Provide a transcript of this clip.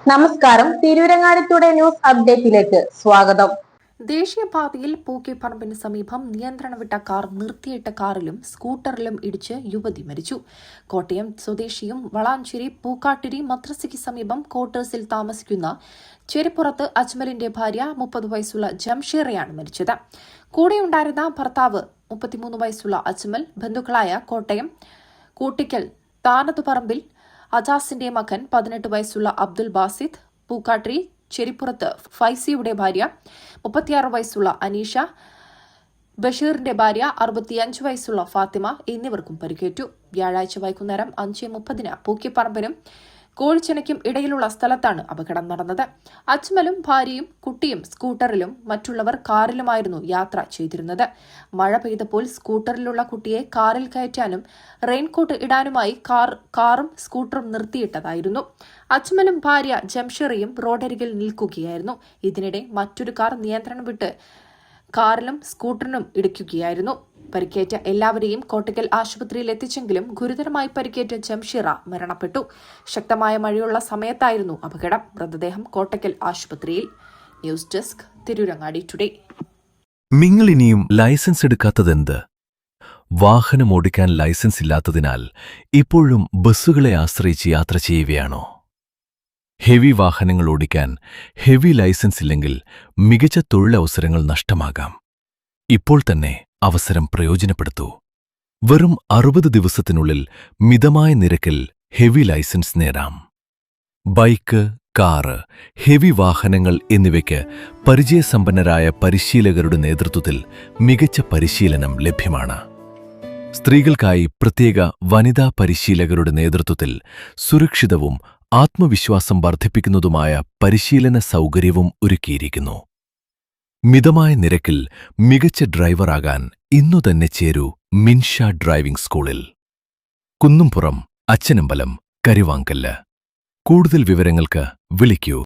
നമസ്കാരം. Tirurangadi today news അപ്ഡേറ്റിലേക്ക് സ്വാഗതം. ദേശീയപാതയിൽ പൂക്കിപ്പറമ്പിന് സമീപം നിയന്ത്രണം വിട്ട കാർ നിർത്തിയിട്ട കാറിലും സ്കൂട്ടറിലും ഇടിച്ച് യുവതി മരിച്ചു. കോട്ടയം സ്വദേശിയും വളാഞ്ചേരി പൂക്കാട്ടിരി മദ്രസയ്ക്ക് സമീപം ക്വാർട്ടേഴ്സിൽ താമസിക്കുന്ന ചെരിപ്പുറത്ത് അജ്മലിന്റെ ഭാര്യ 30 വയസ്സുള്ള ജംഷീറയാണ് മരിച്ചത്. കൂടെയുണ്ടായിരുന്ന ഭർത്താവ് 33 വയസ്സുള്ള അജ്മൽ, ബന്ധുക്കളായ കോട്ടയം കൂട്ടിക്കൽ താനത്തുപറമ്പിൽ അജാസിന്റെ മകൻ 18 വയസ്സുള്ള അബ്ദുൽ ബാസിദ്, പൂക്കാട്ടിരി ചെരിപ്പുറത്ത് ഫൈസിയുടെ ഭാര്യ 36 വയസ്സുള്ള അനീഷ, ബഷീറിന്റെ ഭാര്യ 65 വയസ്സുള്ള ഫാത്തിമ എന്നിവർക്കും പരിക്കേറ്റു. വ്യാഴാഴ്ച വൈകുന്നേരം 5:30 പൂക്കിപ്പറമ്പിനും കോഴിച്ചനയ്ക്കും ഇടയിലുള്ള സ്ഥലത്താണ് അപകടം നടന്നത്. അജ്മലും ഭാര്യയും കുട്ടിയും സ്കൂട്ടറിലും മറ്റുള്ളവർ കാറിലുമായിരുന്നു യാത്ര ചെയ്തിരുന്നത്. മഴ പെയ്തപ്പോൾ സ്കൂട്ടറിലുള്ള കുട്ടിയെ കാറിൽ കയറ്റാനും റെയിൻകോട്ട് ഇടാനുമായി കാറും സ്കൂട്ടറും നിർത്തിയിട്ടതായിരുന്നു. അജ്മലും ഭാര്യ ജംഷീറയും റോഡരികിൽ നിൽക്കുകയായിരുന്നു. ഇതിനിടെ മറ്റൊരു കാർ നിയന്ത്രണം വിട്ട് കാറിലും സ്കൂട്ടറിനും ഇടിക്കുകയായിരുന്നു. പരിക്കേറ്റ എല്ലാവരെയും കോട്ടക്കൽ ആശുപത്രിയിൽ എത്തിച്ചെങ്കിലും ഗുരുതരമായി പരിക്കേറ്റ ജംഷീറ മരണപ്പെട്ടു. ശക്തമായ മഴയുള്ള സമയത്തായിരുന്നു അപകടം. മൃതദേഹം കോട്ടക്കൽ ആശുപത്രിയിൽ. News desk, Tirurangadi today. നിങ്ങൾ ഇനിയും ലൈസൻസ് എടുക്കാത്തതെന്ത്? വാഹനം ഓടിക്കാൻ ലൈസൻസ് ഇല്ലാത്തതിനാൽ ഇപ്പോഴും ബസ്സുകളെ ആശ്രയിച്ച് യാത്ര ചെയ്യുകയാണോ? ഹെവി വാഹനങ്ങൾ ഓടിക്കാൻ ഹെവി ലൈസൻസ് ഇല്ലെങ്കിൽ മികച്ച തൊഴിലവസരങ്ങൾ നഷ്ടമാകാം. ഇപ്പോൾ തന്നെ അവസരം പ്രയോജനപ്പെടുത്തൂ. വെറും 60 ദിവസത്തിനുള്ളിൽ മിതമായ നിരക്കിൽ ഹെവി ലൈസൻസ് നേടാം. ബൈക്ക്, കാറ്, ഹെവി വാഹനങ്ങൾ എന്നിവയ്ക്ക് പരിചയസമ്പന്നരായ പരിശീലകരുടെ നേതൃത്വത്തിൽ മികച്ച പരിശീലനം ലഭ്യമാണ്. സ്ത്രീകൾക്കായി പ്രത്യേക വനിതാ പരിശീലകരുടെ നേതൃത്വത്തിൽ സുരക്ഷിതവും ആത്മവിശ്വാസം വർദ്ധിപ്പിക്കുന്നതുമായ പരിശീലന സൗകര്യവും ഒരുക്കിയിരിക്കുന്നു. മിതമായ നിരക്കിൽ മികച്ച ഡ്രൈവറാകാൻ ഇന്നുതന്നെ ചേരൂ മിൻഷ ഡ്രൈവിംഗ് സ്കൂളിൽ. കുന്നുംപുറം, അച്ചനമ്പലം, കരുവാങ്കല്ല്. കൂടുതൽ വിവരങ്ങൾക്ക് വിളിക്കൂ